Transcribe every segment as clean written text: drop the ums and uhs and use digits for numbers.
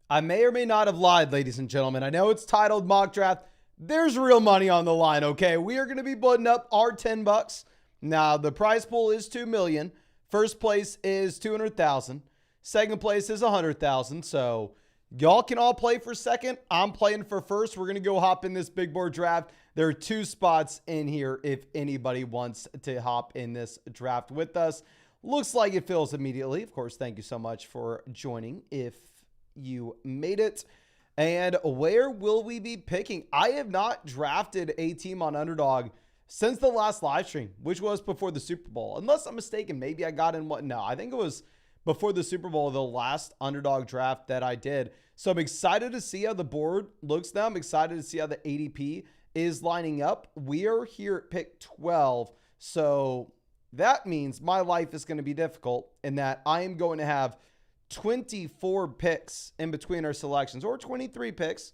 I may or may not have lied, ladies and gentlemen. I know it's titled mock draft. There's real money on the line, okay? We are going to be putting up our $10. Now, the prize pool is $2 million. First place is $200,000. Second place is $100,000. So y'all can all play for second. I'm playing for first. We're going to go hop in this big board draft. There are 2 spots in here if anybody wants to hop in this draft with us. Looks like it fills immediately. Of course, thank you so much for joining if you made it. And where will we be picking? I have not drafted a team on Underdog since the last live stream, which was before the Super Bowl. Unless I'm mistaken, maybe I got in what? No, I think it was before the Super Bowl, the last Underdog draft that I did. So I'm excited to see how the board looks now. I'm excited to see how the ADP is lining up. We are here at pick 12. So that means my life is going to be difficult in that I am going to have 24 picks in between our selections, or 23 picks,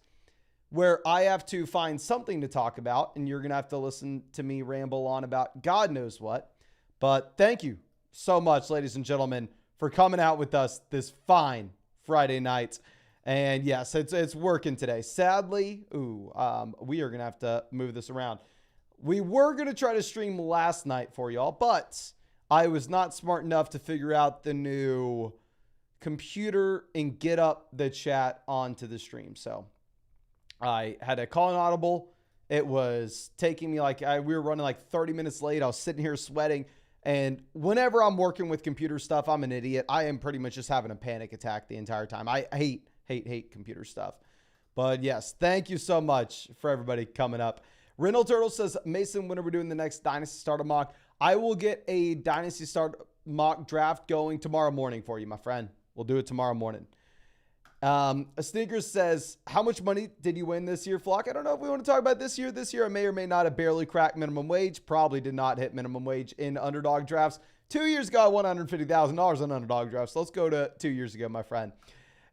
where I have to find something to talk about, and you're going to have to listen to me ramble on about God knows what. But thank you so much, ladies and gentlemen, for coming out with us this fine Friday night. And yes, it's working today. Sadly, we are going to have to move this around. We were going to try to stream last night for y'all, but I was not smart enough to figure out the new computer and get up the chat onto the stream. So I had to call an audible. It was taking me we were running like 30 minutes late. I was sitting here sweating. And whenever I'm working with computer stuff, I'm an idiot. I am pretty much just having a panic attack the entire time. I hate computer stuff. But yes, thank you so much for everybody coming up. Renal Turtle says, Mason, when are we doing the next Dynasty Starter mock? I will get a Dynasty Starter mock draft going tomorrow morning for you, my friend. We'll do it tomorrow morning. A Sneaker says, how much money did you win this year, Flock? I don't know if we want to talk about this year. This year, I may or may not have barely cracked minimum wage. Probably did not hit minimum wage in Underdog drafts. 2 years ago, I won $150,000 on Underdog drafts. Let's go to 2 years ago, my friend.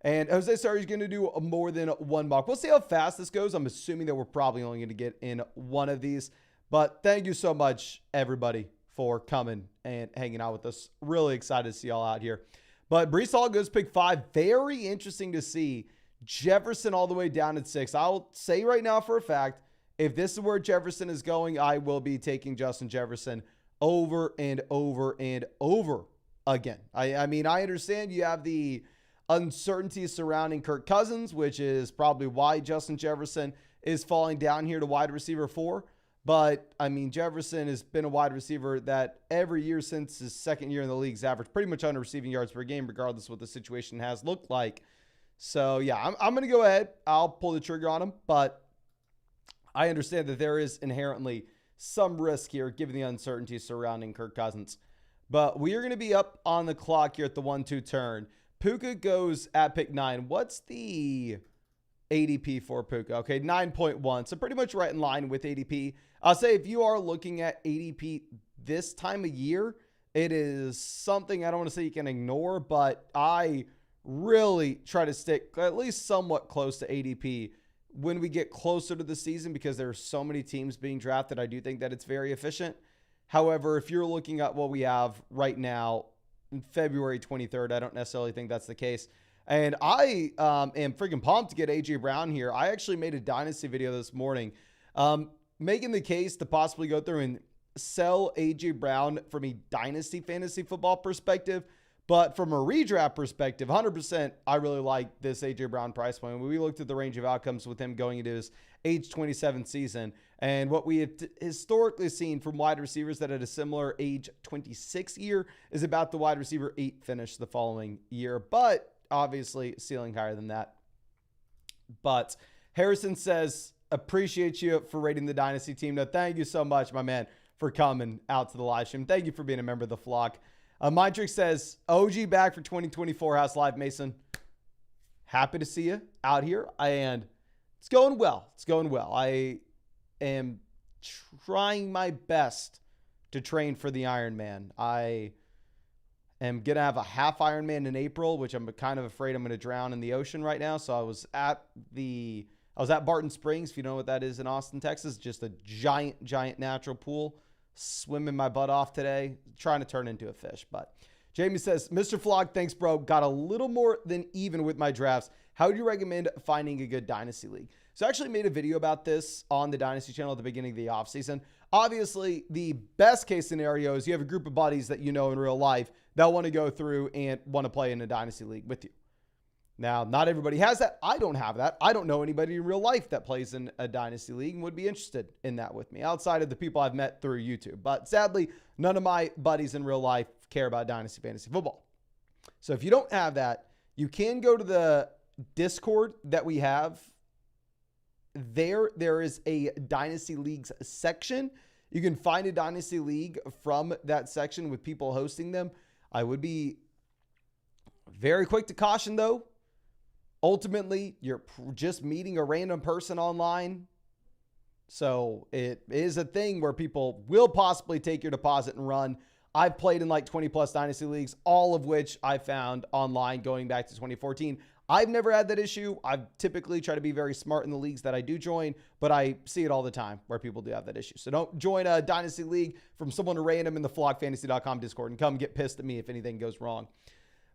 And Jose Sarri is going to do more than one mock. We'll see how fast this goes. I'm assuming that we're probably only going to get in one of these. But thank you so much, everybody, for coming and hanging out with us. Really excited to see y'all out here. But Breece Hall goes pick 5. Very interesting to see Jefferson all the way down at 6. I'll say right now for a fact, if this is where Jefferson is going, I will be taking Justin Jefferson over and over and over again. I mean, I understand you have the uncertainty surrounding Kirk Cousins, which is probably why Justin Jefferson is falling down here to wide receiver 4. But, I mean, Jefferson has been a wide receiver that every year since his second year in the league's averaged pretty much under receiving yards per game, regardless of what the situation has looked like. So, yeah, I'm going to go ahead. I'll pull the trigger on him. But I understand that there is inherently some risk here, given the uncertainty surrounding Kirk Cousins. But we are going to be up on the clock here at the 1-2 turn. Puka goes at pick 9. What's the ADP for Puka? Okay, 9.1. So pretty much right in line with ADP. I'll say if you are looking at ADP this time of year, it is something I don't want to say you can ignore, but I really try to stick at least somewhat close to ADP when we get closer to the season, because there are so many teams being drafted. I do think that it's very efficient. However, if you're looking at what we have right now, February 23rd, I don't necessarily think that's the case. And I am freaking pumped to get A.J. Brown here. I actually made a Dynasty video this morning making the case to possibly go through and sell A.J. Brown from a Dynasty fantasy football perspective. But from a redraft perspective, 100%, I really like this A.J. Brown price point. We looked at the range of outcomes with him going into his age 27 season. And what we have historically seen from wide receivers that had a similar age 26 year is about the wide receiver 8 finish the following year. But obviously ceiling higher than that. But Harrison says, appreciate you for rating the Dynasty team. Now, thank you so much, my man, for coming out to the live stream. Thank you for being a member of the flock. Mindrick says, OG back for 2024 House Live, Mason. Happy to see you out here. And it's going well. It's going well. I am trying my best to train for the Ironman. I am going to have a half Ironman in April, which I'm kind of afraid I'm going to drown in the ocean right now. So I was at Barton Springs, if you know what that is in Austin, Texas. Just a giant natural pool. Swimming my butt off today, trying to turn into a fish. But Jamie says, Mr. Flog, thanks, bro. Got a little more than even with my drafts. How would you recommend finding a good dynasty league? So I actually made a video about this on the Dynasty channel at the beginning of the offseason. Obviously, the best case scenario is you have a group of buddies that you know in real life that want to go through and want to play in a dynasty league with you. Now, not everybody has that. I don't have that. I don't know anybody in real life that plays in a dynasty league and would be interested in that with me outside of the people I've met through YouTube. But sadly, none of my buddies in real life care about dynasty fantasy football. So if you don't have that, you can go to the Discord that we have. There is a Dynasty Leagues section. You can find a Dynasty League from that section with people hosting them. I would be very quick to caution, though. Ultimately, you're just meeting a random person online. So it is a thing where people will possibly take your deposit and run. I've played in like 20 plus Dynasty Leagues, all of which I found online going back to 2014. I've never had that issue. I've typically try to be very smart in the leagues that I do join, but I see it all the time where people do have that issue. So don't join a Dynasty League from someone random in the flockfantasy.com Discord and come get pissed at me if anything goes wrong.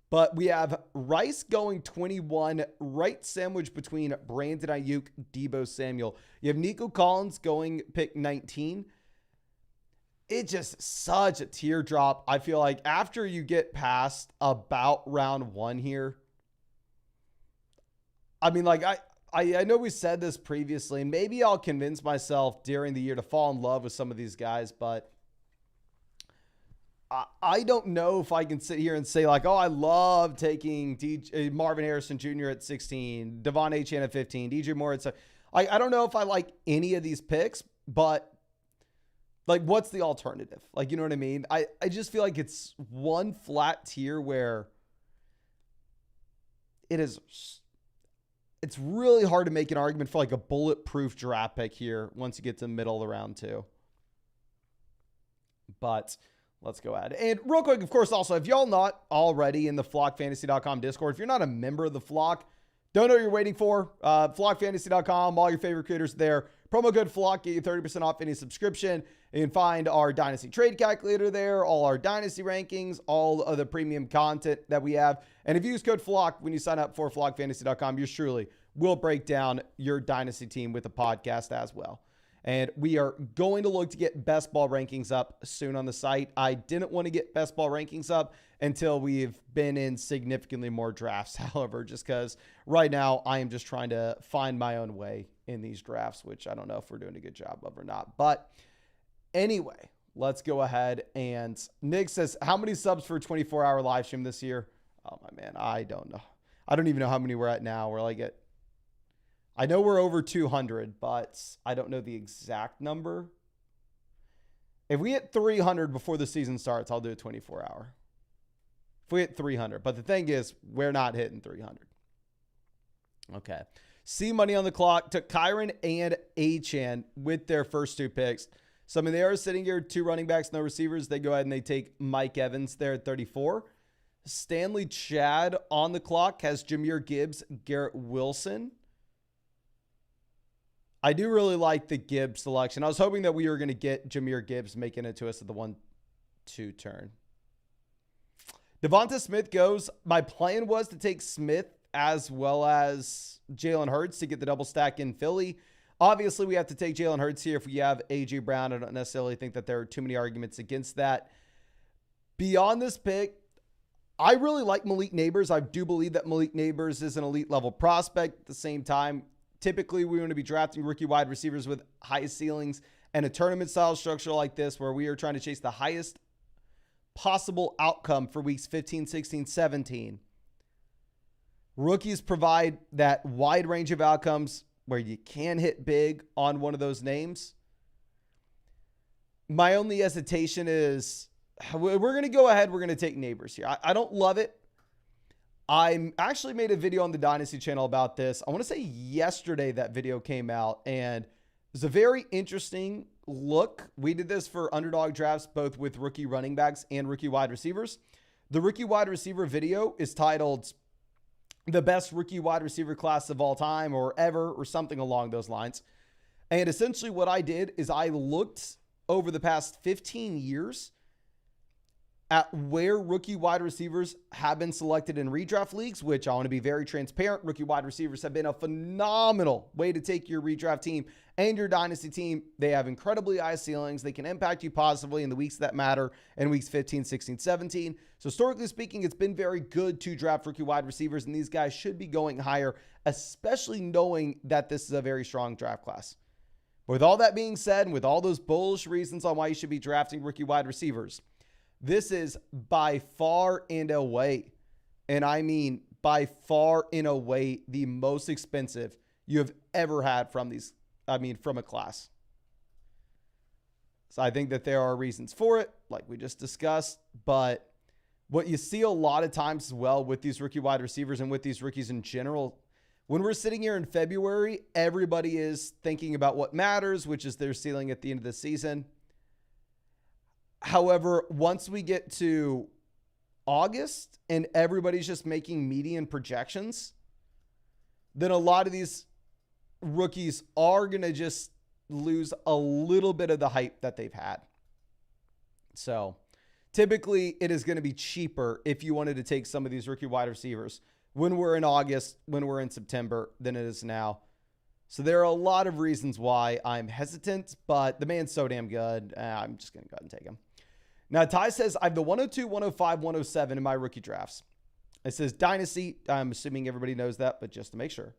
But we have Rice going 21, right sandwich between Brandon Ayuk, Deebo Samuel. You have Nico Collins going pick 19. It's just such a teardrop. I feel like after you get past about round 1 here, I mean, like, I know we said this previously. Maybe I'll convince myself during the year to fall in love with some of these guys, but I don't know if I can sit here and say, like, oh, I love taking Marvin Harrison Jr. at 16, Devon Achane at 15, DJ Moore at 7. I don't know if I like any of these picks, but, like, what's the alternative? Like, you know what I mean? I just feel like it's one flat tier where it's really hard to make an argument for like a bulletproof draft pick here once you get to the middle of round 2. But let's go ahead. And real quick, of course, also, if y'all not already in the flockfantasy.com Discord, if you're not a member of the Flock, don't know what you're waiting for. Flockfantasy.com, all your favorite creators there. Promo code FLOCK, get you 30% off any subscription. You can find our Dynasty Trade Calculator there, all our Dynasty rankings, all of the premium content that we have. And if you use code FLOCK when you sign up for flockfantasy.com, yours truly will break down your Dynasty team with a podcast as well. And we are going to look to get best ball rankings up soon on the site. I didn't want to get best ball rankings up until we've been in significantly more drafts. However, just because right now I am just trying to find my own way in these drafts, which I don't know if we're doing a good job of or not. But anyway, let's go ahead. And Nick says, how many subs for a 24-hour live stream this year? Oh, my man, I don't know. I don't even know how many we're at now. We're like I know we're over 200, but I don't know the exact number. If we hit 300 before the season starts, I'll do a 24-hour. If we hit 300. But the thing is, we're not hitting 300. Okay. C money on the clock. Took Kyron and Achane with their first 2 picks. So, I mean, they are sitting here, 2 running backs, no receivers. They go ahead and they take Mike Evans there at 34. Stanley Chad on the clock has Jahmyr Gibbs, Garrett Wilson. I do really like the Gibbs selection. I was hoping that we were going to get Jahmyr Gibbs making it to us at the 1-2 turn. Devonta Smith goes. My plan was to take Smith as well as Jalen Hurts to get the double stack in Philly. Obviously, we have to take Jalen Hurts here if we have A.J. Brown. I don't necessarily think that there are too many arguments against that. Beyond this pick, I really like Malik Neighbors. I do believe that Malik Neighbors is an elite level prospect. At the same time, typically we want to be drafting rookie wide receivers with high ceilings, and a tournament style structure like this where we are trying to chase the highest possible outcome for weeks 15, 16, 17. Rookies provide that wide range of outcomes where you can hit big on one of those names. My only hesitation is we're going to go ahead. We're going to take Neighbors here. I don't love it. I actually made a video on the Dynasty channel about this. I want to say yesterday that video came out, and it was a very interesting look. We did this for underdog drafts, both with rookie running backs and rookie wide receivers. The rookie wide receiver video is titled the best rookie wide receiver class of all time or ever or something along those lines. And essentially what I did is I looked over the past 15 years at where rookie wide receivers have been selected in redraft leagues, which I want to be very transparent. Rookie wide receivers have been a phenomenal way to take your redraft team and your dynasty team. They have incredibly high ceilings. They can impact you positively in the weeks that matter, in weeks 15, 16, 17. So historically speaking, it's been very good to draft rookie wide receivers, and these guys should be going higher, especially knowing that this is a very strong draft class. With all that being said, and with all those bullish reasons on why you should be drafting rookie wide receivers, this is by far and away, and I mean by far and away, the most expensive you have ever had from a class. So I think that there are reasons for it, like we just discussed, but what you see a lot of times as well with these rookie wide receivers and with these rookies in general, when we're sitting here in February, everybody is thinking about what matters, which is their ceiling at the end of the season. However, once we get to August and everybody's just making median projections, then a lot of these rookies are going to just lose a little bit of the hype that they've had. So typically it is going to be cheaper if you wanted to take some of these rookie wide receivers when we're in August, when we're in September, than it is now. So there are a lot of reasons why I'm hesitant, but the man's so damn good. I'm just going to go ahead and take him. Now, Ty says, I have the 102, 105, 107 in my rookie drafts. It says Dynasty. I'm assuming everybody knows that, but just to make sure.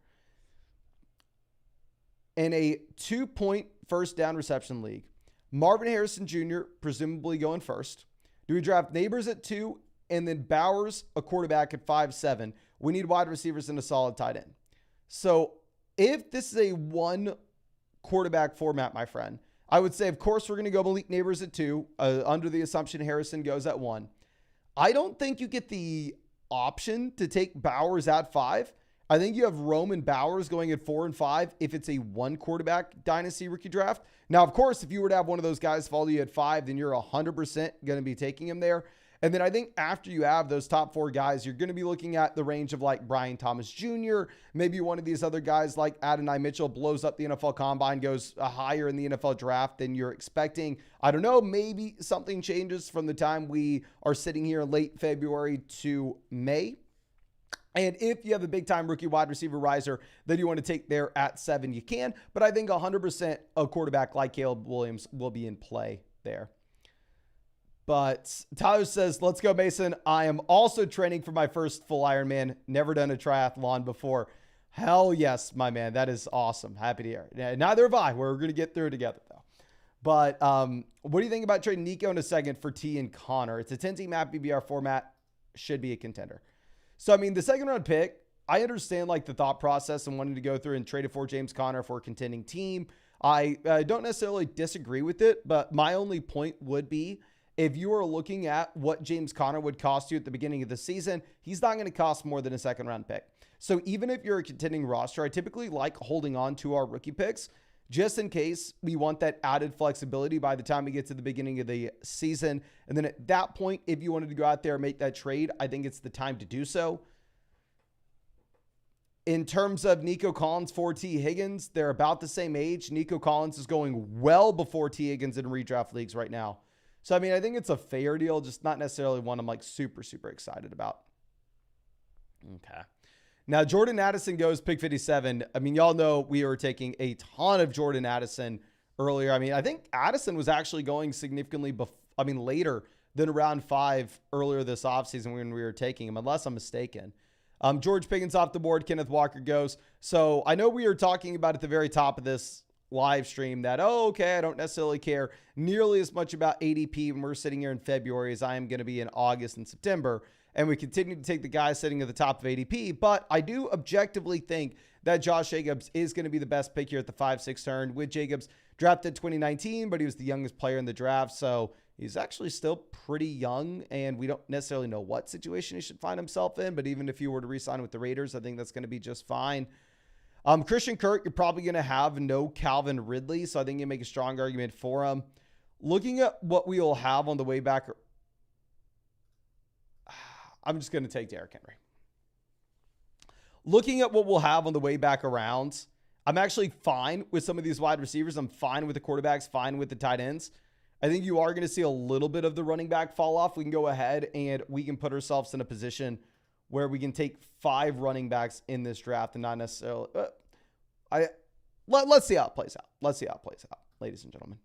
In a 2-point first down reception league, Marvin Harrison Jr. presumably going first. Do we draft Neighbors at 2 and then Bowers, a quarterback, at 5-7? We need wide receivers and a solid tight end. So if this is a one quarterback format, my friend, I would say, of course, we're going to go Malik Neighbors at 2, under the assumption Harrison goes at 1. I don't think you get the option to take Bowers at 5. I think you have Roman Bowers going at 4 and 5 if it's a one quarterback dynasty rookie draft. Now, of course, if you were to have one of those guys follow you at 5, then you're 100% going to be taking him there. And then I think after you have those top 4 guys, you're going to be looking at the range of like Brian Thomas Jr. Maybe one of these other guys like Adonai Mitchell blows up the NFL Combine, goes higher in the NFL draft than you're expecting. I don't know. Maybe something changes from the time we are sitting here late February to May. And if you have a big-time rookie wide receiver riser that you want to take there at 7, you can. But I think 100% a quarterback like Caleb Williams will be in play there. But Tyler says, let's go, Mason. I am also training for my first full Ironman. Never done a triathlon before. Hell yes, my man. That is awesome. Happy to hear it. Neither have I. We're going to get through it together, though. But what do you think about trading Nico in a second for T and Connor? It's a 10-team map PBR format. Should be a contender. So, I mean, the second round pick, I understand like the thought process and wanting to go through and trade it for James Conner for a contending team. I don't necessarily disagree with it, but my only point would be, if you are looking at what James Conner would cost you at the beginning of the season, he's not going to cost more than a second round pick. So even if you're a contending roster, I typically like holding on to our rookie picks just in case we want that added flexibility by the time we get to the beginning of the season. And then at that point, if you wanted to go out there and make that trade, I think it's the time to do so. In terms of Nico Collins for T. Higgins, they're about the same age. Nico Collins is going well before T. Higgins in redraft leagues right now. So, I mean, I think it's a fair deal, just not necessarily one I'm like super, super excited about. Okay. Now, Jordan Addison goes pick 57. I mean, y'all know we were taking a ton of Jordan Addison earlier. I mean, I think Addison was actually going significantly later than round 5 earlier this offseason when we were taking him, unless I'm mistaken. George Pickens off the board. Kenneth Walker goes. So I know we were talking about at the very top of this live stream that, oh, okay, I don't necessarily care nearly as much about ADP when we're sitting here in February as I am going to be in August and September. And we continue to take the guys sitting at the top of ADP. But I do objectively think that Josh Jacobs is going to be the best pick here at the 5-6 turn. With Jacobs drafted 2019, but he was the youngest player in the draft. So he's actually still pretty young, and we don't necessarily know what situation he should find himself in. But even if you were to re-sign with the Raiders, I think that's going to be just fine. Christian Kirk, you're probably going to have no Calvin Ridley, so I think you make a strong argument for him. Looking at what we will have on the way back, I'm just going to take Derrick Henry. Looking at what we'll have on the way back around, I'm actually fine with some of these wide receivers. I'm fine with the quarterbacks, fine with the tight ends. I think you are going to see a little bit of the running back fall off. We can go ahead and we can put ourselves in a position where we can take 5 running backs in this draft and not necessarily. Let's see how it plays out. Let's see how it plays out, ladies and gentlemen.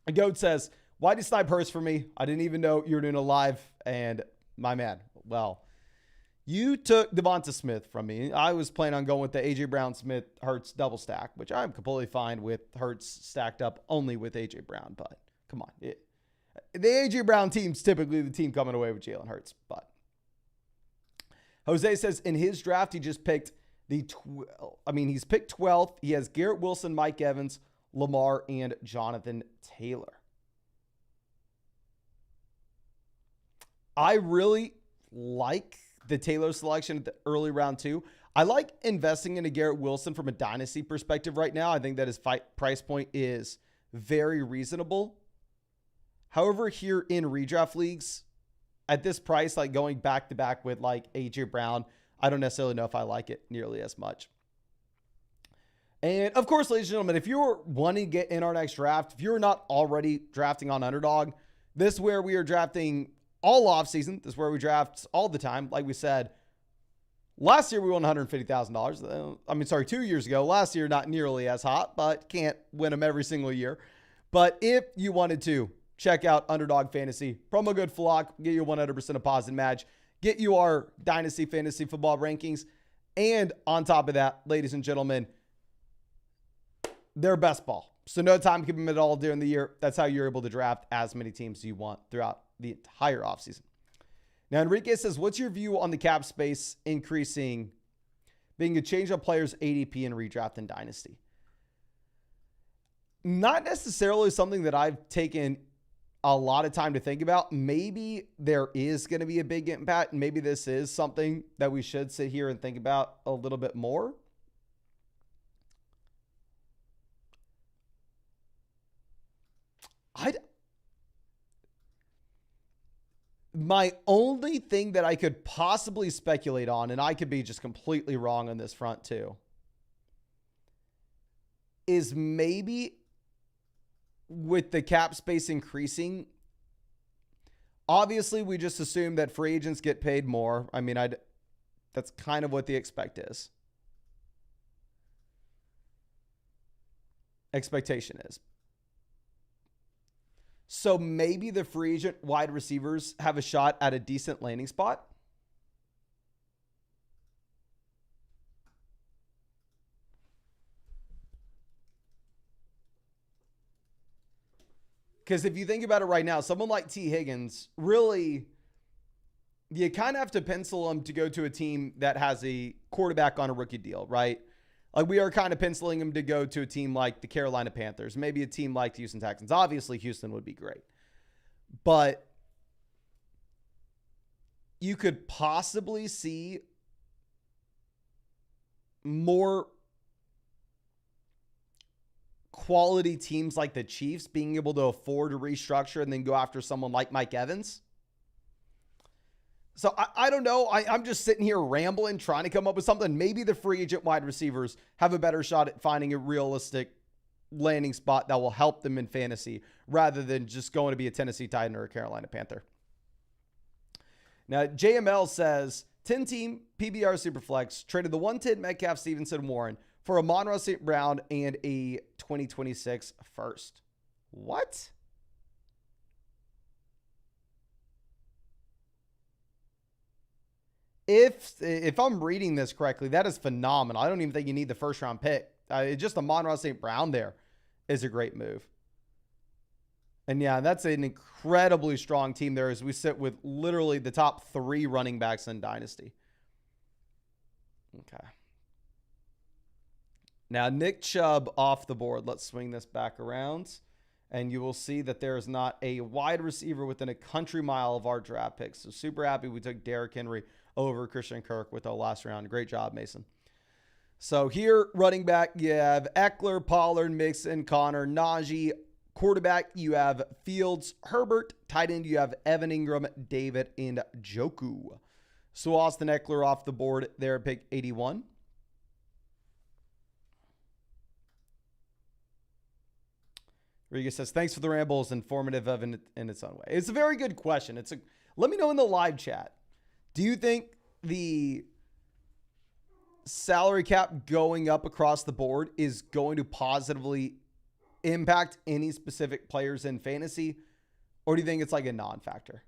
A goat says, "Why did you snipe Hurts for me? I didn't even know you were doing a live." And my man, well, you took Devonta Smith from me. I was planning on going with the A.J. Brown Smith Hurts double stack, which I'm completely fine with Hurts stacked up only with A.J. Brown. But come on. The A.J. Brown team's typically the team coming away with Jalen Hurts. But Jose says in his draft, he just picked he's picked 12th. He has Garrett Wilson, Mike Evans, Lamar, and Jonathan Taylor. I really like the Taylor selection at the early round 2. I like investing into Garrett Wilson from a dynasty perspective right now. I think that his price point is very reasonable. However, here in redraft leagues, at this price, like going back to back with like A.J. Brown, I don't necessarily know if I like it nearly as much. And of course, ladies and gentlemen, if you're wanting to get in our next draft, if you're not already drafting on Underdog, this is where we are drafting all offseason. This is where we draft all the time. Like we said, last year we won $150,000. 2 years ago. Last year, not nearly as hot, but can't win them every single year. But if you wanted to, check out Underdog Fantasy. Promo code FLOCK, get you 100% deposit match. Get you our Dynasty Fantasy Football rankings. And on top of that, ladies and gentlemen, they're best ball. So no time commitment at all during the year. That's how you're able to draft as many teams as you want throughout the entire offseason. Now, Enrique says, what's your view on the cap space increasing, being a change of players ADP in redraft and dynasty? Not necessarily something that I've taken a lot of time to think about. Maybe there is going to be a big impact, and maybe this is something that we should sit here and think about a little bit more. My only thing that I could possibly speculate on, and I could be just completely wrong on this front too, is maybe with the cap space increasing, obviously we just assume that free agents get paid more. That's kind of what the expectation is. So maybe the free agent wide receivers have a shot at a decent landing spot. Because if you think about it right now, someone like T. Higgins, really, you kind of have to pencil him to go to a team that has a quarterback on a rookie deal, right? Like we are kind of penciling him to go to a team like the Carolina Panthers, maybe a team like the Houston Texans. Obviously, Houston would be great. But you could possibly see more quality teams like the Chiefs being able to afford to restructure and then go after someone like Mike Evans. So I don't know. I'm just sitting here rambling, trying to come up with something. Maybe the free agent wide receivers have a better shot at finding a realistic landing spot that will help them in fantasy rather than just going to be a Tennessee Titan or a Carolina Panther. Now, JML says, 10-team PBR Superflex traded the 110 Metcalf, Stevenson, Warren for a Monroe St. Brown and a 2026 first. What? If I'm reading this correctly, that is phenomenal. I don't even think you need the first round pick. Just a Monroe St. Brown there is a great move. And yeah, that's an incredibly strong team there as we sit with literally the top 3 running backs in Dynasty. Okay. Now, Nick Chubb off the board. Let's swing this back around. And you will see that there is not a wide receiver within a country mile of our draft picks. So super happy we took Derrick Henry over Christian Kirk with our last round. Great job, Mason. So here, running back, you have Eckler, Pollard, Mixon, Connor, Najee. Quarterback, you have Fields, Herbert. Tight end, you have Evan Ingram, David, and Joku. So Austin Eckler off the board there at pick 81. Riga says, thanks for the rambles, informative in its own way. It's a very good question. Let me know in the live chat. Do you think the salary cap going up across the board is going to positively impact any specific players in fantasy? Or do you think it's like a non-factor?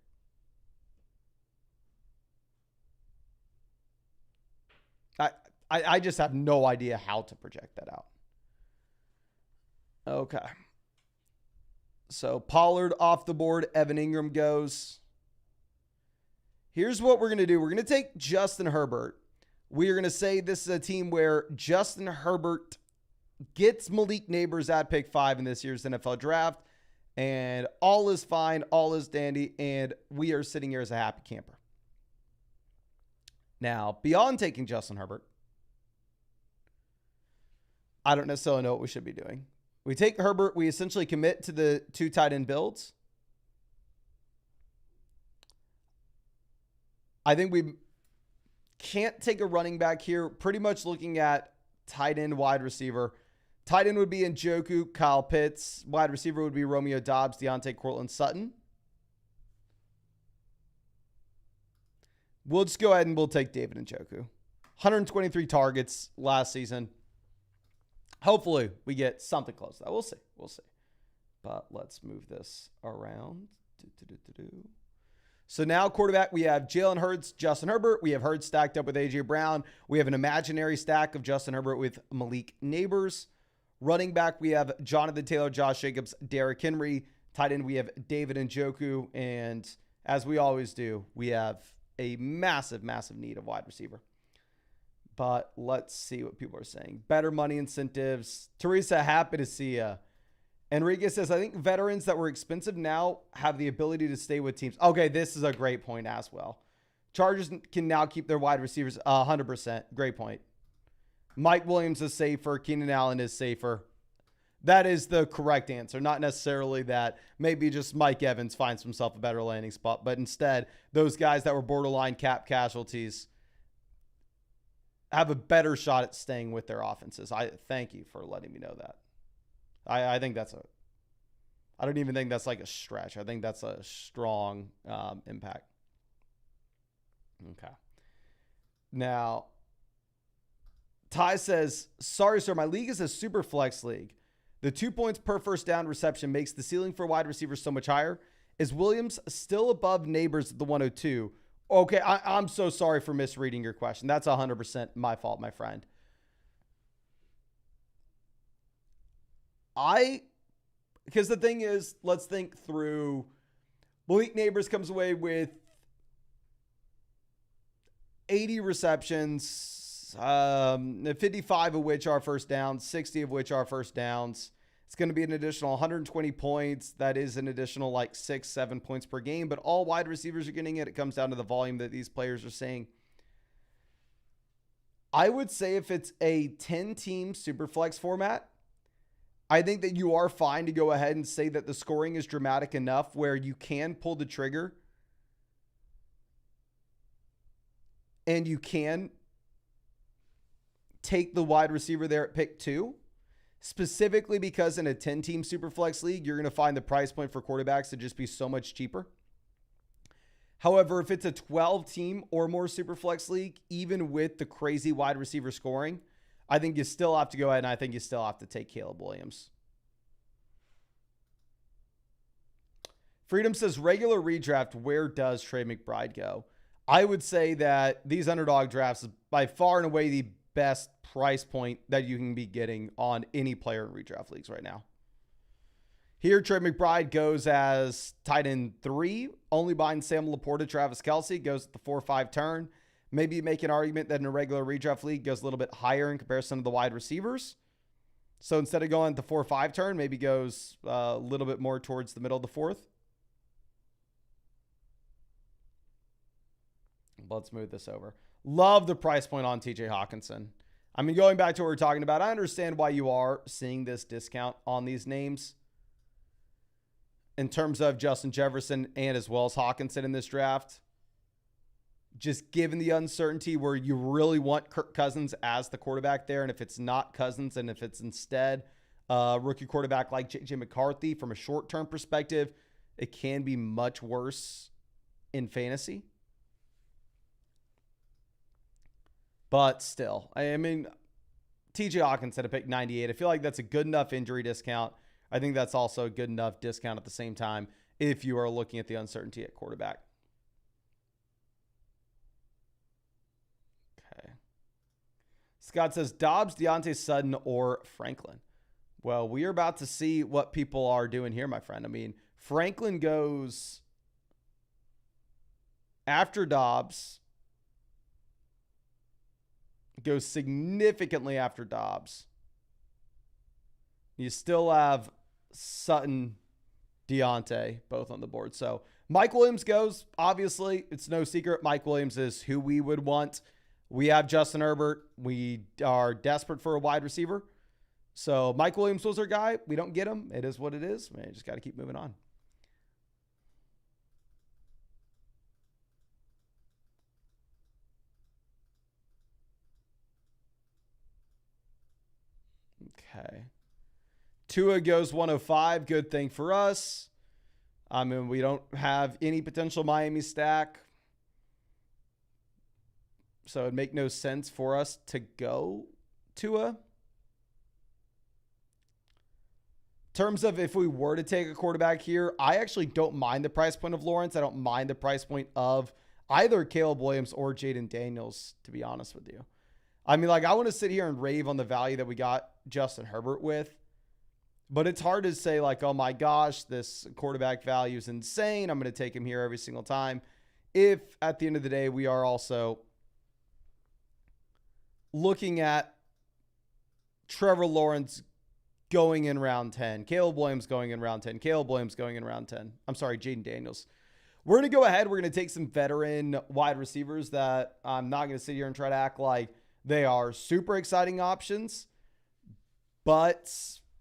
I just have no idea how to project that out. Okay. So Pollard off the board. Evan Ingram goes. Here's what we're going to do. We're going to take Justin Herbert. We are going to say this is a team where Justin Herbert gets Malik Neighbors at pick 5 in this year's NFL draft. And all is fine. All is dandy. And we are sitting here as a happy camper. Now, beyond taking Justin Herbert, I don't necessarily know what we should be doing. We take Herbert. We essentially commit to the 2 tight end builds. I think we can't take a running back here. Pretty much looking at tight end, wide receiver. Tight end would be Njoku, Kyle Pitts. Wide receiver would be Romeo Doubs, Deontay Courtland Sutton. We'll just go ahead and we'll take David Njoku. 123 targets last season. Hopefully we get something close to that. We'll see. We'll see. But let's move this around. So now quarterback, we have Jalen Hurts, Justin Herbert. We have Hurts stacked up with A.J. Brown. We have an imaginary stack of Justin Herbert with Malik Neighbors. Running back, we have Jonathan Taylor, Josh Jacobs, Derrick Henry. Tight end, we have David Njoku. And as we always do, we have a massive, massive need of wide receiver. But let's see what people are saying. Better money incentives. Teresa, happy to see you. Enrique says, I think veterans that were expensive now have the ability to stay with teams. Okay, this is a great point as well. Chargers can now keep their wide receivers 100%. Great point. Mike Williams is safer. Keenan Allen is safer. That is the correct answer. Not necessarily that maybe just Mike Evans finds himself a better landing spot, but instead those guys that were borderline cap casualties have a better shot at staying with their offenses. I thank you for letting me know that. I think I don't even think that's like a stretch. I think that's a strong impact. Okay. Now, Ty says, sorry, sir, my league is a super flex league. The 2 points per first down reception makes the ceiling for wide receivers so much higher. Is Williams still above Neighbors at the 102? Okay, I'm so sorry for misreading your question. That's 100% my fault, my friend. Because the thing is, let's think through. Malik Neighbors comes away with 80 receptions, 55 of which are first downs, 60 of which are first downs. It's going to be an additional 120 points. That is an additional like 6-7 points per game, but all wide receivers are getting it. It comes down to the volume that these players are seeing. I would say if it's a 10-team Superflex format, I think that you are fine to go ahead and say that the scoring is dramatic enough where you can pull the trigger and you can take the wide receiver there at pick 2. Specifically because in a 10-team Superflex league, you're going to find the price point for quarterbacks to just be so much cheaper. However, if it's a 12-team or more Superflex league, even with the crazy wide receiver scoring, I think you still have to go ahead and I think you still have to take Caleb Williams. Freedom says, regular redraft, where does Trey McBride go? I would say that these underdog drafts is by far and away the best price point that you can be getting on any player in redraft leagues right now. Here, Trey McBride goes as tight end 3, only behind Sam Laporta, Travis Kelce, goes at the 4-5 turn. Maybe you make an argument that in a regular redraft league goes a little bit higher in comparison to the wide receivers. So instead of going at the 4-5 turn, maybe goes a little bit more towards the middle of the 4th. Let's move this over. Love the price point on TJ Hawkinson. I mean, going back to what we're talking about, I understand why you are seeing this discount on these names in terms of Justin Jefferson and as well as Hawkinson in this draft. Just given the uncertainty where you really want Kirk Cousins as the quarterback there, and if it's not Cousins and if it's instead Rookie quarterback like J.J. McCarthy, from a short-term perspective, it can be much worse in fantasy. But still, I mean, TJ Hawkinson at pick 98. I feel like that's a good enough injury discount. I think that's also a good enough discount at the same time if you are looking at the uncertainty at quarterback. Okay. Scott says Dobbs, Deontay Sutton, or Franklin. Well, we are about to see what people are doing here, my friend. I mean, Franklin goes after Dobbs, goes significantly after Dobbs. You still have Sutton, Deontay, both on the board. So Mike Williams goes. Obviously, it's no secret. Mike Williams is who we would want. We have Justin Herbert. We are desperate for a wide receiver. So Mike Williams was our guy. We don't get him. It is what it is. Man, just got to keep moving on. Okay. Tua goes 105. Good thing for us. I mean, we don't have any potential Miami stack. So it'd make no sense for us to go Tua. In terms of if we were to take a quarterback here, I actually don't mind the price point of Lawrence. I don't mind the price point of either Caleb Williams or Jaden Daniels, to be honest with you. I mean, like, I want to sit here and rave on the value that we got Justin Herbert with, but it's hard to say, like, oh my gosh, this quarterback value is insane, I'm going to take him here every single time, if at the end of the day we are also looking at Trevor Lawrence going in round 10, Caleb Williams going in round 10, Caleb Williams going in round 10. I'm sorry, Jaden Daniels. We're going to go ahead. We're going to take some veteran wide receivers that I'm not going to sit here and try to act like they are super exciting options, but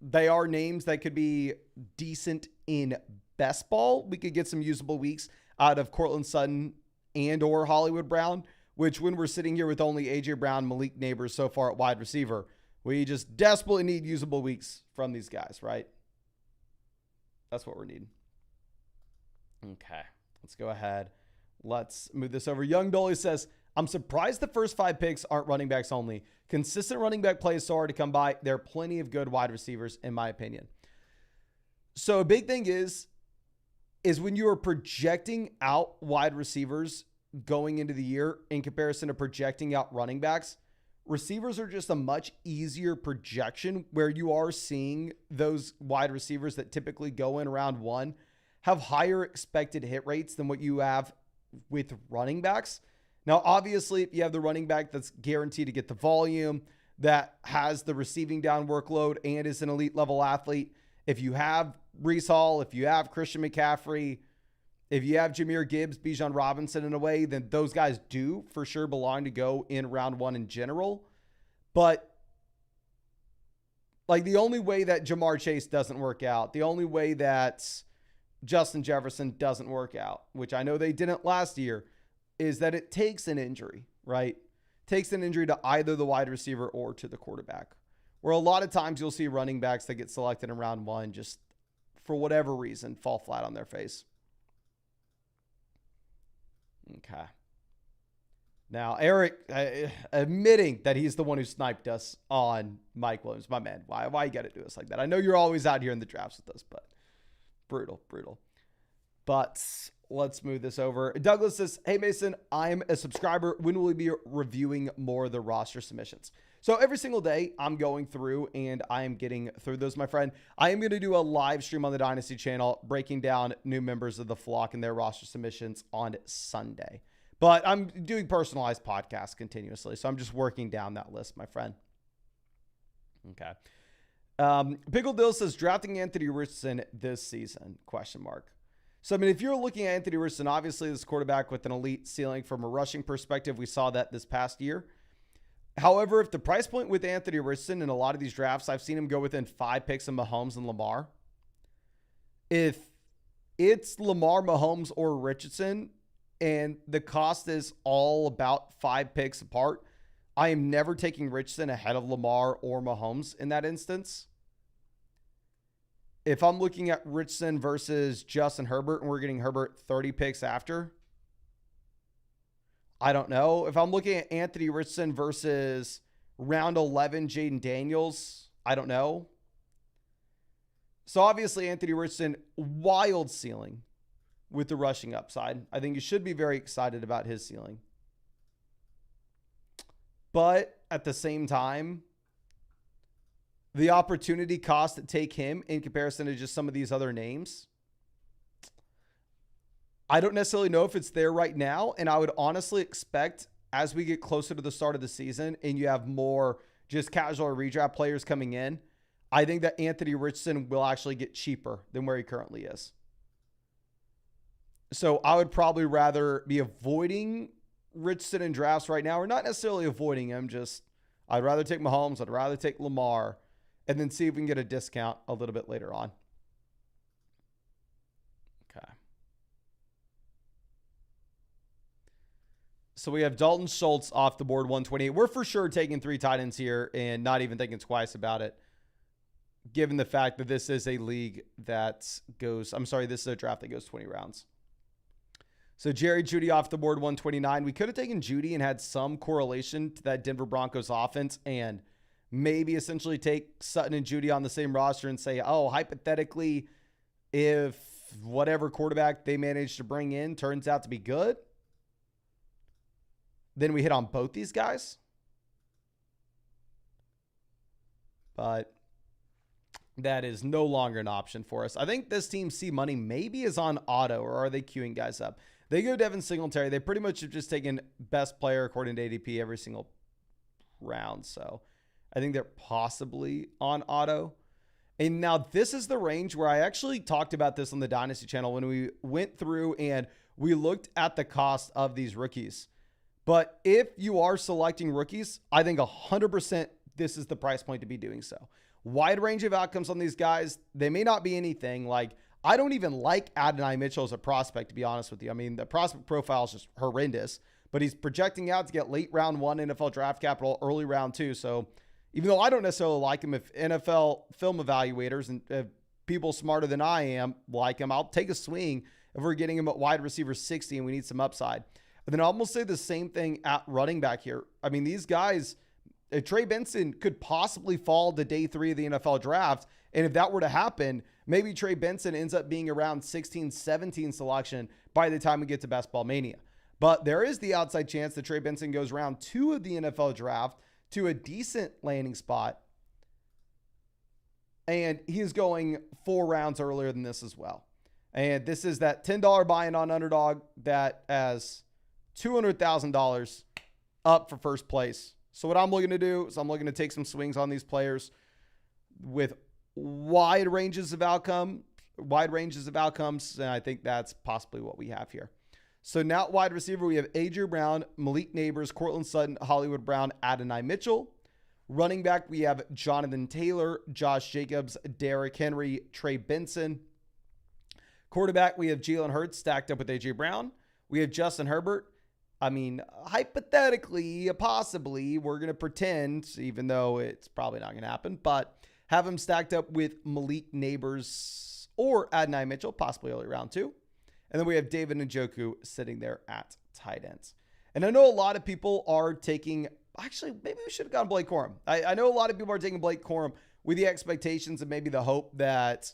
they are names that could be decent in best ball. We could get some usable weeks out of Cortland Sutton and or Hollywood Brown, which when we're sitting here with only A.J. Brown, Malik Neighbors so far at wide receiver, we just desperately need usable weeks from these guys, right? That's what we're needing. Okay, let's go ahead. Let's move this over. Young Dolly says, I'm surprised the first 5 picks aren't running backs only. Consistent running back plays so hard to come by. There are plenty of good wide receivers, in my opinion. So a big thing is when you are projecting out wide receivers going into the year in comparison to projecting out running backs, receivers are just a much easier projection, where you are seeing those wide receivers that typically go in round 1 have higher expected hit rates than what you have with running backs. Now, obviously, if you have the running back that's guaranteed to get the volume, that has the receiving down workload and is an elite level athlete, if you have Breece Hall, if you have Christian McCaffrey, if you have Jahmyr Gibbs, Bijan Robinson in a way, then those guys do for sure belong to go in round 1 in general. But like, the only way that Jamar Chase doesn't work out, the only way that Justin Jefferson doesn't work out, which I know they didn't last year, is that it takes an injury, right? It takes an injury to either the wide receiver or to the quarterback. Where a lot of times you'll see running backs that get selected in round 1 just for whatever reason fall flat on their face. Okay. Now, Eric admitting that he's the one who sniped us on Mike Williams. My man, why you got to do us like that? I know you're always out here in the drafts with us, but brutal. But let's move this over. Douglas says, hey, Mason, I'm a subscriber. When will we be reviewing more of the roster submissions? So every single day I'm going through and I am getting through those, my friend. I am going to do a live stream on the Dynasty channel breaking down new members of the flock and their roster submissions on Sunday. But I'm doing personalized podcasts continuously, so I'm just working down that list, my friend. Okay. Pickle Dill says, drafting Anthony Richardson this season, ? So, I mean, if you're looking at Anthony Richardson, obviously this quarterback with an elite ceiling from a rushing perspective. We saw that this past year. However, if the price point with Anthony Richardson in a lot of these drafts, I've seen him go within 5 picks of Mahomes and Lamar. If it's Lamar, Mahomes, or Richardson, and the cost is all about 5 picks apart, I am never taking Richardson ahead of Lamar or Mahomes in that instance. if I'm looking at Richardson versus Justin Herbert and we're getting Herbert 30 picks after, I don't know. If I'm looking at Anthony Richardson versus round 11 Jaden Daniels, I don't know. So obviously Anthony Richardson, wild ceiling with the rushing upside. I think you should be very excited about his ceiling. But at the same time, the opportunity cost to take him in comparison to just some of these other names, I don't necessarily know if it's there right now. And I would honestly expect as we get closer to the start of the season and you have more just casual or redraft players coming in, I think that Anthony Richardson will actually get cheaper than where he currently is. So I would probably rather be avoiding Richardson in drafts right now, or not necessarily avoiding him. Just I'd rather take Mahomes. I'd rather take Lamar and then see if we can get a discount a little bit later on. Okay. So we have Dalton Schultz off the board, 128. We're for sure taking 3 tight ends here and not even thinking twice about it, given the fact that this is a league that goes, this is a draft that goes 20 rounds. So Jerry Jeudy off the board, 129. We could have taken Jeudy and had some correlation to that Denver Broncos offense and maybe essentially take Sutton and Jeudy on the same roster and say, oh, hypothetically, if whatever quarterback they managed to bring in turns out to be good, then we hit on both these guys. But that is no longer an option for us. I think this team C money maybe is on auto, or are they queuing guys up? They go Devin Singletary. They pretty much have just taken best player according to ADP every single round. So I think they're possibly on auto. And now this is the range where I actually talked about this on the Dynasty channel when we went through and we looked at the cost of these rookies. But if you are selecting rookies, I think 100% this is the price point to be doing so. Wide range of outcomes on these guys. They may not be anything like, I don't even like Adonai Mitchell as a prospect, to be honest with you. I mean, the prospect profile is just horrendous, but he's projecting out to get late round 1 NFL draft capital, early round 2. So even though I don't necessarily like him, if NFL film evaluators and people smarter than I am like him, I'll take a swing if we're getting him at wide receiver 60 and we need some upside. And then I'll almost say the same thing at running back here. I mean, these guys, Trey Benson could possibly fall to day 3 of the NFL draft. And if that were to happen, maybe Trey Benson ends up being around 16, 17 selection by the time we get to Best Ball Mania. But there is the outside chance that Trey Benson goes round 2 of the NFL draft to a decent landing spot. And he's going 4 rounds earlier than this as well. And this is that $10 buy-in on Underdog that has $200,000 up for first place. So what I'm looking to do is I'm looking to take some swings on these players with wide ranges of outcomes. And I think that's possibly what we have here. So now wide receiver, we have A.J. Brown, Malik Neighbors, Cortland Sutton, Hollywood Brown, Adonai Mitchell. Running back, we have Jonathan Taylor, Josh Jacobs, Derrick Henry, Trey Benson. Quarterback, we have Jalen Hurts stacked up with A.J. Brown. We have Justin Herbert. I mean, hypothetically, possibly, we're going to pretend, even though it's probably not going to happen, but have him stacked up with Malik Neighbors or Adonai Mitchell, possibly early round 2. And then we have David Njoku sitting there at tight ends. And I know a lot of people are taking, actually, maybe we should have gone Blake Corum. I know a lot of people are taking Blake Corum with the expectations and maybe the hope that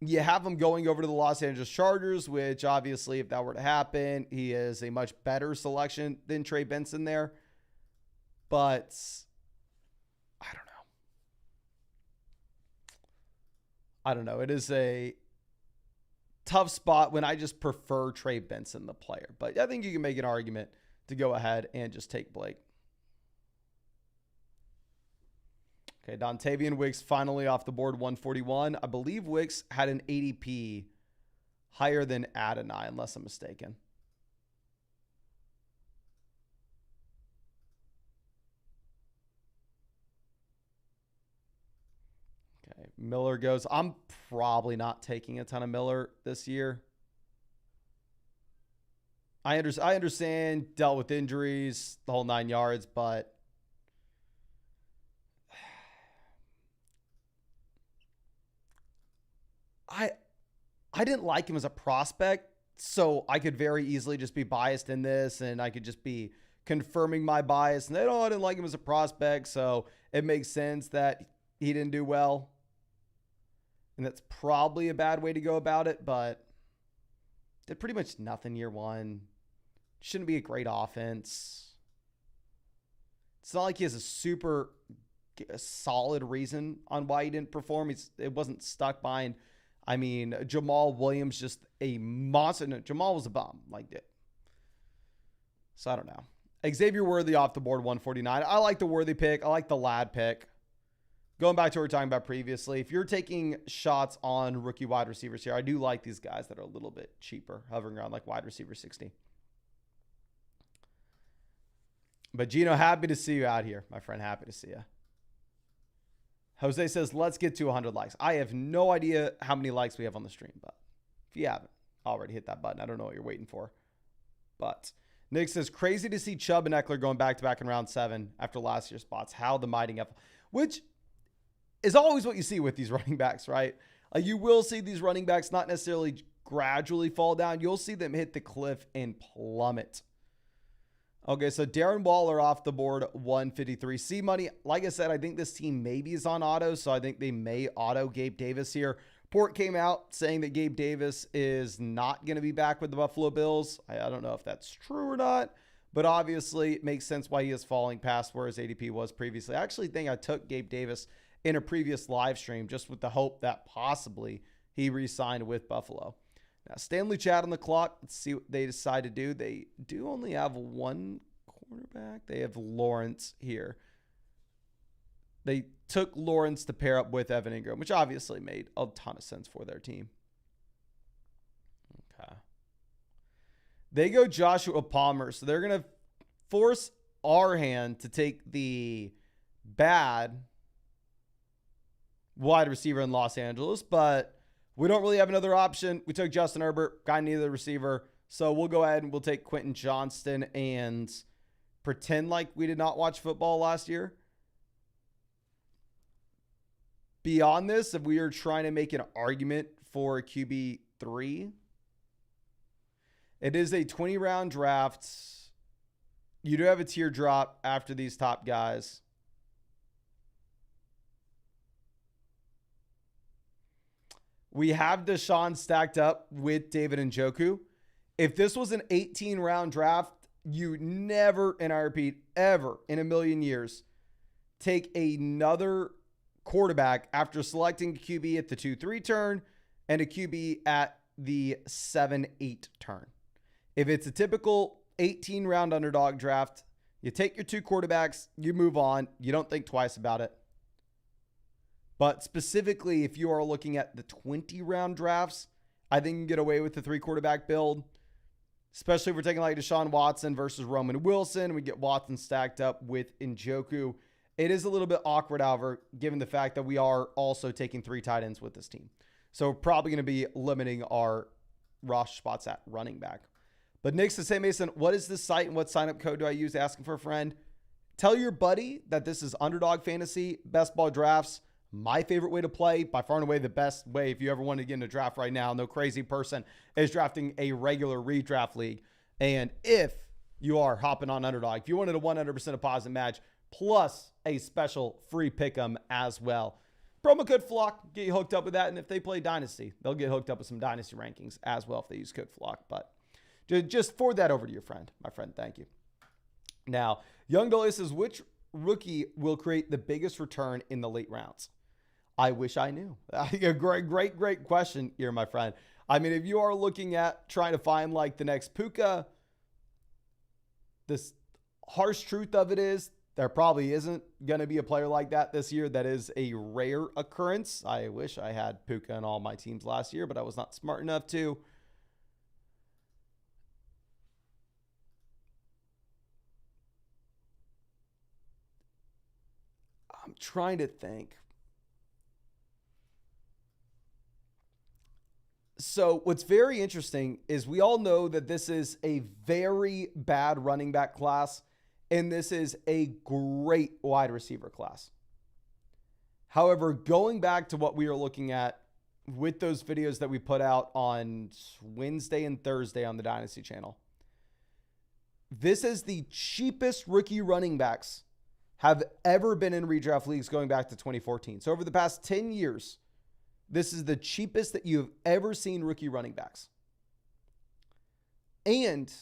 you have him going over to the Los Angeles Chargers, which obviously, if that were to happen, he is a much better selection than Trey Benson there. But I don't know. It is a tough spot when I just prefer Trey Benson, the player. But I think you can make an argument to go ahead and just take Blake. Okay, Dontavian Wicks finally off the board, 141. I believe Wicks had an ADP higher than Adonai, unless I'm mistaken. Okay, Miller goes. I'm probably not taking a ton of Miller this year. I understand, dealt with injuries, the whole 9 yards, but I didn't like him as a prospect, so I could very easily just be biased in this, and I could just be confirming my bias. And I didn't like him as a prospect, so it makes sense that he didn't do well. And that's probably a bad way to go about it, but did pretty much nothing year one. Shouldn't be a great offense. It's not like he has a super solid reason on why he didn't perform. It wasn't stuck behind. I mean, Jamal Williams, just a monster. No, Jamal was a bum. Like it. So I don't know. Xavier Worthy off the board, 149. I like the Worthy pick. I like the Ladd pick. Going back to what we were talking about previously, if you're taking shots on rookie wide receivers here, I do like these guys that are a little bit cheaper, hovering around like wide receiver 60. But Gino, happy to see you out here, my friend. Happy to see you. Jose says, let's get to 100 likes. I have no idea how many likes we have on the stream, but if you haven't already hit that button, I don't know what you're waiting for. But Nick says, crazy to see Chubb and Eckler going back-to-back in round 7 after last year's spots. How the mighty F, which is always what you see with these running backs, right? Like you will see these running backs not necessarily gradually fall down. You'll see them hit the cliff and plummet. Okay, so Darren Waller off the board, 153. C money, like I said, I think this team maybe is on auto, so I think they may auto Gabe Davis here. Report came out saying that Gabe Davis is not going to be back with the Buffalo Bills. I don't know if that's true or not, but obviously it makes sense why he is falling past where his ADP was previously. I actually think I took Gabe Davis in a previous live stream just with the hope that possibly he re-signed with Buffalo. Now, Stanley Chad on the clock. Let's see what they decide to do. They do only have one quarterback. They have Lawrence here. They took Lawrence to pair up with Evan Ingram, which obviously made a ton of sense for their team. Okay. They go Joshua Palmer. So they're going to force our hand to take the bad wide receiver in Los Angeles, but we don't really have another option. We took Justin Herbert, guy needed a receiver. So we'll go ahead and we'll take Quentin Johnston and pretend like we did not watch football last year. Beyond this, if we are trying to make an argument for a QB3, it is a 20-round draft. You do have a tier drop after these top guys. We have Deshaun stacked up with David Njoku. If this was an 18-round draft, you never, and I repeat, ever in a million years, take another quarterback after selecting a QB at the 2-3 turn and a QB at the 7-8 turn. If it's a typical 18-round underdog draft, you take your two quarterbacks, you move on, you don't think twice about it. But specifically, if you are looking at the 20-round drafts, I think you can get away with the 3-quarterback build, especially if we're taking like Deshaun Watson versus Roman Wilson. We get Watson stacked up with Njoku. It is a little bit awkward, however, given the fact that we are also taking 3 tight ends with this team. So we're probably going to be limiting our roster spots at running back. But Nick says, hey, Mason, what is this site and what sign-up code do I use? Asking for a friend. Tell your buddy that this is Underdog Fantasy, Best Ball Drafts. My favorite way to play, by far and away the best way if you ever want to get in a draft right now. No crazy person is drafting a regular redraft league. And if you are hopping on Underdog, if you wanted a 100% deposit match plus a special free pick'em as well, promo code FLOCK, get you hooked up with that. And if they play Dynasty, they'll get hooked up with some Dynasty rankings as well if they use code FLOCK. But just forward that over to your friend, my friend. Thank you. Now, Young Dolly says, which rookie will create the biggest return in the late rounds? I wish I knew. A great question here, my friend. I mean, if you are looking at trying to find like the next Puka, this harsh truth of it is there probably isn't going to be a player like that this year. That is a rare occurrence. I wish I had Puka in all my teams last year, but I was not smart enough to. I'm trying to think. So what's very interesting is we all know that this is a very bad running back class, and this is a great wide receiver class. However, going back to what we are looking at with those videos that we put out on Wednesday and Thursday on the Dynasty channel. This is the cheapest rookie running backs have ever been in redraft leagues going back to 2014. So over the past 10 years, this is the cheapest that you have ever seen rookie running backs. And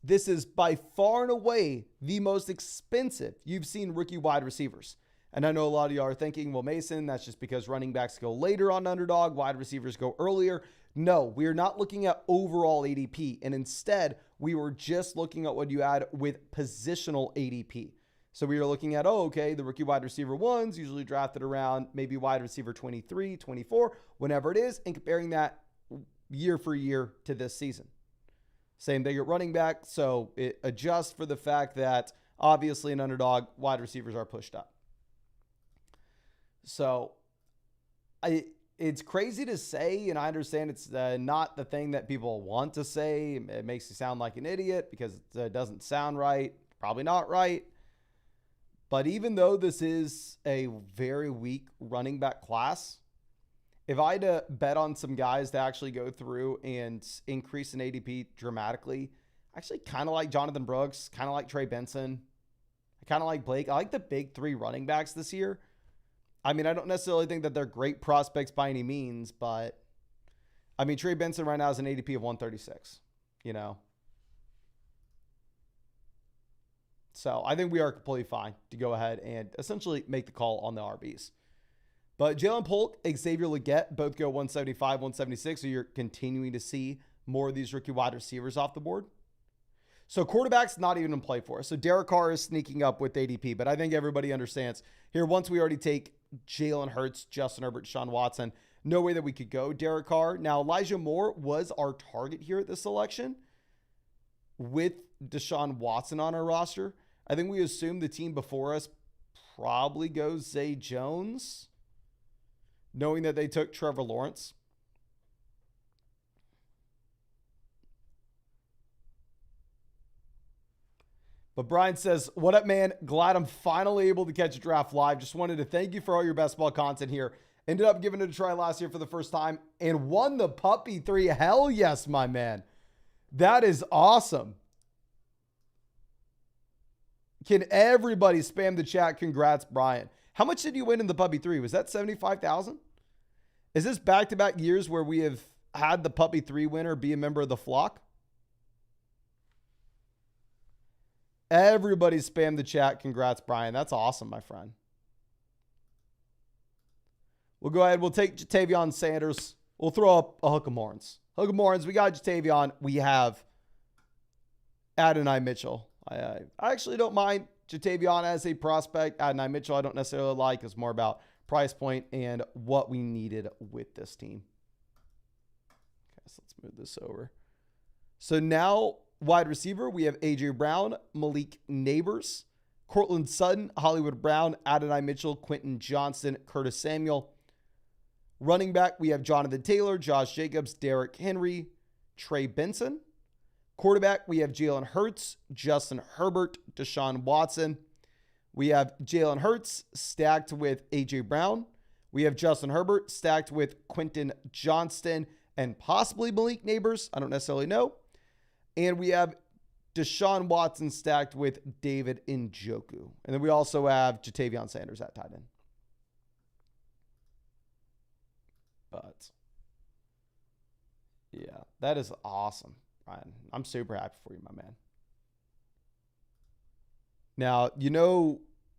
this is by far and away the most expensive you've seen rookie wide receivers. And I know a lot of y'all are thinking, well, Mason, that's just because running backs go later on Underdog, wide receivers go earlier. No, we are not looking at overall ADP. And instead, we were just looking at what you had with positional ADP. So we were looking at, the rookie wide receiver ones usually drafted around maybe wide receiver 23, 24, whenever it is, and comparing that year for year to this season. Same thing at running back. So it adjusts for the fact that obviously in Underdog, wide receivers are pushed up. So it's crazy to say, and I understand it's not the thing that people want to say. It makes you sound like an idiot because it doesn't sound right. Probably not right. But even though this is a very weak running back class, if I had to bet on some guys to actually go through and increase in ADP dramatically, I actually kind of like Jonathan Brooks, kind of like Trey Benson. I kind of like Blake. I like the big three running backs this year. I mean, I don't necessarily think that they're great prospects by any means, but I mean, Trey Benson right now is an ADP of 136, So I think we are completely fine to go ahead and essentially make the call on the RBs. But Jalen Polk, Xavier Legette, both go 175, 176. So you're continuing to see more of these rookie wide receivers off the board. So quarterback's not even in play for us. So Derek Carr is sneaking up with ADP, but I think everybody understands here. Once we already take Jalen Hurts, Justin Herbert, Deshaun Watson, no way that we could go Derek Carr. Now, Elijah Moore was our target here at this selection with Deshaun Watson on our roster. I think we assumed the team before us probably goes Zay Jones, knowing that they took Trevor Lawrence. But Brian says, what up, man? Glad I'm finally able to catch a draft live. Just wanted to thank you for all your best ball content here. Ended up giving it a try last year for the first time and won the Puppy 3. Hell yes, my man. That is awesome. Can everybody spam the chat? Congrats, Brian. How much did you win in the Puppy 3? Was that $75,000? Is this back-to-back years where we have had the Puppy 3 winner be a member of the flock? Everybody spam the chat. Congrats, Brian. That's awesome, my friend. We'll go ahead. We'll take Jatavion Sanders. We'll throw up a hook 'em horns. Hook 'em horns. We got Jatavion. We have Adonai Mitchell. I actually don't mind Jatavion as a prospect. Adonai Mitchell I don't necessarily like. It's more about price point and what we needed with this team. Okay, so let's move this over. So now wide receiver, we have A.J. Brown, Malik Neighbors, Cortland Sutton, Hollywood Brown, Adonai Mitchell, Quentin Johnston, Curtis Samuel. Running back, we have Jonathan Taylor, Josh Jacobs, Derrick Henry, Trey Benson. Quarterback, we have Jalen Hurts, Justin Herbert, Deshaun Watson. We have Jalen Hurts stacked with A.J. Brown. We have Justin Herbert stacked with Quentin Johnston and possibly Malik Neighbors. I don't necessarily know. And we have Deshaun Watson stacked with David Njoku. And then we also have Jatavion Sanders at tight end. But, yeah, that is awesome, Ryan. I'm super happy for you, my man. Now,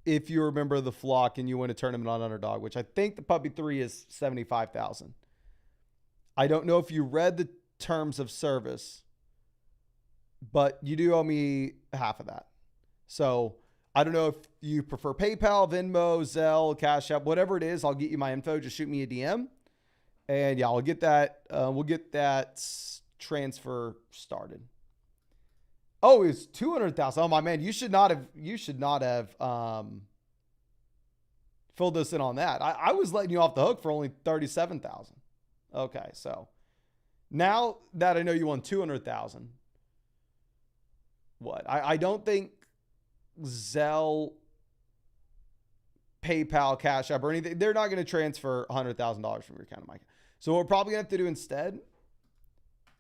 if you remember the flock and you win a tournament on Underdog, which I think the Puppy 3 is $75,000. I don't know if you read the terms of service, but you do owe me half of that. So I don't know if you prefer PayPal, Venmo, Zelle, Cash App, whatever it is. I'll get you my info. Just shoot me a DM, and yeah, I'll get that. We'll get that transfer started. Oh, it's 200,000. Oh my man, you should not have filled this in on that. I was letting you off the hook for only 37,000. Okay, so now that I know you won 200,000. What? I don't think Zelle, PayPal, Cash App, or anything, they're not going to transfer $100,000 from your account, Mike. So what we're probably going to have to do instead,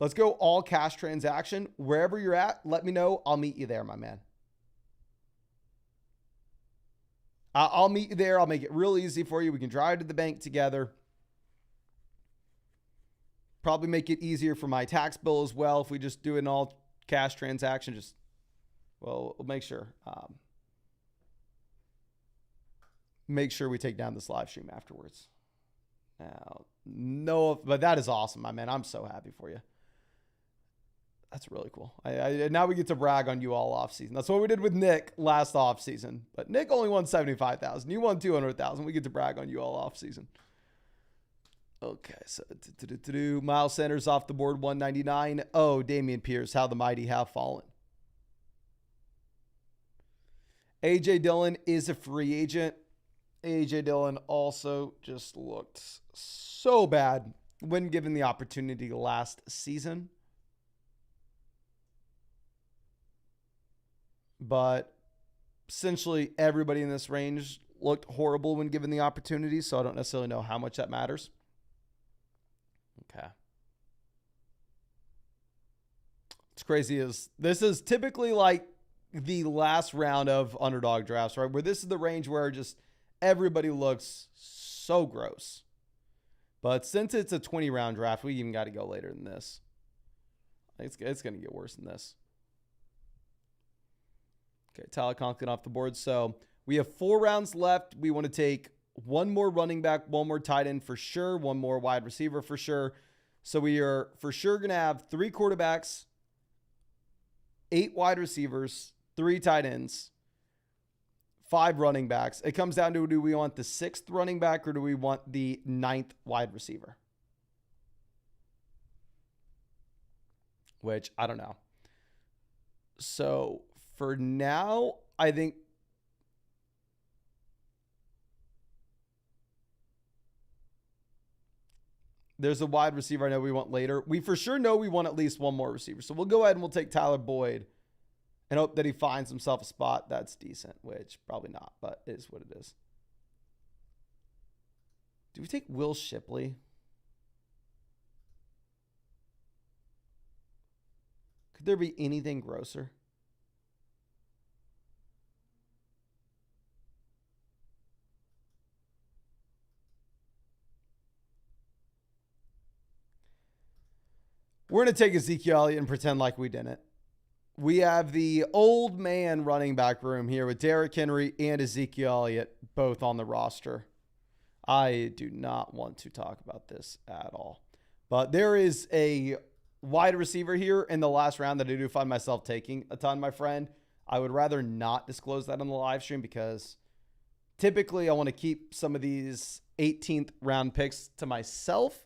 let's go all cash transaction. Wherever you're at, let me know. I'll meet you there, my man. I'll meet you there. I'll make it real easy for you. We can drive to the bank together. Probably make it easier for my tax bill as well if we just do an all cash transaction. We'll make sure. Make sure we take down this live stream afterwards. Now, no, but that is awesome, my man. I'm so happy for you. That's really cool. Now we get to brag on you all off season. That's what we did with Nick last off season. But Nick only won 75,000. You won 200,000. We get to brag on you all off season. Okay, so Miles Sanders off the board, 199. Oh, Damian Pierce, how the mighty have fallen. A.J. Dillon is a free agent. A.J. Dillon also just looked so bad when given the opportunity last season. But essentially everybody in this range looked horrible when given the opportunity, so I don't necessarily know how much that matters. Okay. What's crazy is this is typically like the last round of underdog drafts, right? Where this is the range where just everybody looks so gross. But since it's a 20-round draft, we even got to go later than this. It's going to get worse than this. Okay, Tyler Conklin off the board. So we have 4 rounds left. We want to take one more running back, one more tight end for sure, one more wide receiver for sure. So we are for sure going to have 3 quarterbacks, 8 wide receivers, 3 tight ends, 5 running backs. It comes down to, do we want the 6th running back or do we want the 9th wide receiver? Which I don't know. So for now, I think there's a wide receiver I know we want later. We for sure know we want at least one more receiver. So we'll go ahead and we'll take Tyler Boyd and hope that he finds himself a spot that's decent, which probably not, but it is what it is. Do we take Will Shipley? Could there be anything grosser? We're going to take Ezekiel Elliott and pretend like we didn't. We have the old man running back room here with Derrick Henry and Ezekiel Elliott both on the roster. I do not want to talk about this at all. But there is a wide receiver here in the last round that I do find myself taking a ton, my friend. I would rather not disclose that on the live stream because typically I want to keep some of these 18th round picks to myself.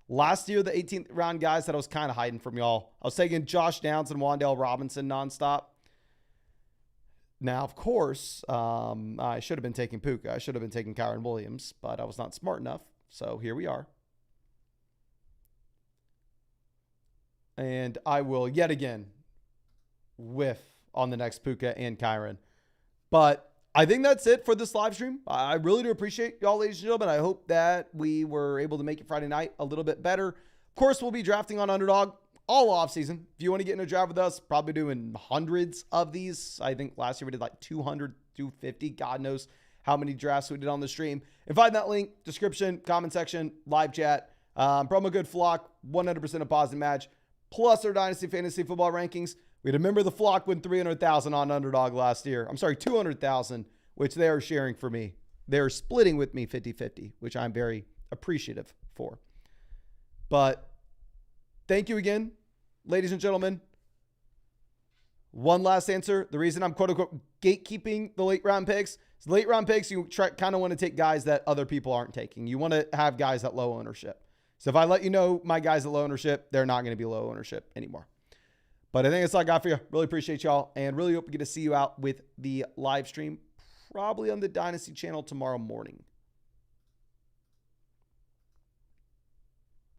Last year, the 18th round guys that I was kind of hiding from y'all. I was taking Josh Downs and Wan'Dale Robinson nonstop. Now, of course, I should have been taking Puka. I should have been taking Kyron Williams, but I was not smart enough. So here we are. And I will yet again whiff on the next Puka and Kyron. But I think that's it for this live stream. I really do appreciate y'all, ladies and gentlemen. I hope that we were able to make it Friday night a little bit better. Of course, we'll be drafting on Underdog all off season. If you want to get in a draft with us, probably doing hundreds of these. I think last year we did like 200, 250. God knows how many drafts we did on the stream. And find that link, description, comment section, live chat. Promo code Flock, 100% a positive match. Plus our Dynasty Fantasy Football rankings. We remember the Flock win 300,000 on Underdog last year. I'm sorry, 200,000, which they are sharing for me. They're splitting with me 50-50, which I'm very appreciative for. But thank you again, ladies and gentlemen. One last answer. The reason I'm quote-unquote gatekeeping the late round picks is late round picks, you kind of want to take guys that other people aren't taking. You want to have guys at low ownership. So if I let you know my guys at low ownership, they're not going to be low ownership anymore. But I think that's all I got for you. Really appreciate y'all and really hope we get to see you out with the live stream, probably on the Dynasty channel tomorrow morning.